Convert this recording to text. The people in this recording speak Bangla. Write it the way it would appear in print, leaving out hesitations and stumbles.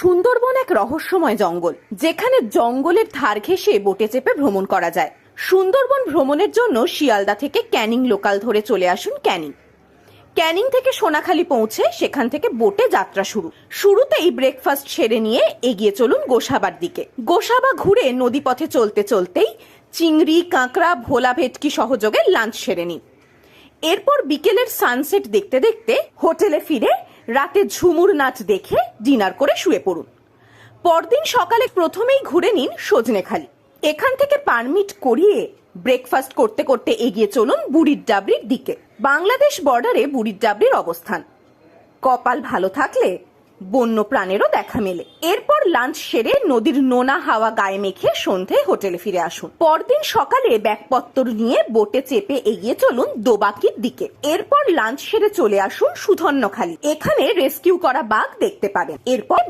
সুন্দরবন এক রহস্যময় জঙ্গল, যেখানে জঙ্গলের ধার ঘেঁষে বোটে চেপে ভ্রমণ করা যায়। সুন্দরবন ভ্রমণের জন্য শিয়ালদা থেকে ক্যানিং লোকাল ধরে চলে আসুন ক্যানিং থেকে সোনাখালী পৌঁছে সেখান থেকে বোটে যাত্রা শুরুতেই ব্রেকফাস্ট সেরে নিয়ে এগিয়ে চলুন গোসাবার দিকে। গোসাবা ঘুরে নদীপথে চলতে চলতেই চিংড়ি, কাঁকড়া, ভোলা ভেটকি সহযোগে লাঞ্চ সেরে নিন। এরপর বিকেলের সানসেট দেখতে দেখতে হোটেলে ফিরে রাতে ঝুমুর নাচ দেখে ডিনার করে শুয়ে পড়ুন। পরদিন সকালে প্রথমেই ঘুরে নিন সজনেখালি। এখান থেকে পারমিট করিয়ে ব্রেকফাস্ট করতে করতে এগিয়ে চলুন বুড়ির ডাবরির দিকে। বাংলাদেশ বর্ডারে বুড়ির ডাবরির অবস্থান। কপাল ভালো থাকলে বন্য প্রাণেরও দেখা মেলে। এরপর লাঞ্চ সেরে নদীর নোনা হাওয়া গায়ে মেখে সন্ধে হোটেলে ফিরে আসুন। পরদিন সকালে ব্যাগপত্তর নিয়ে বোটে চেপে এগিয়ে চলুন দোবাকির দিকে। এরপর লাঞ্চ সেরে চলে আসুন সুধন্যখালী। এখানে রেস্কিউ করা বাঘ দেখতে পাবেন। এরপর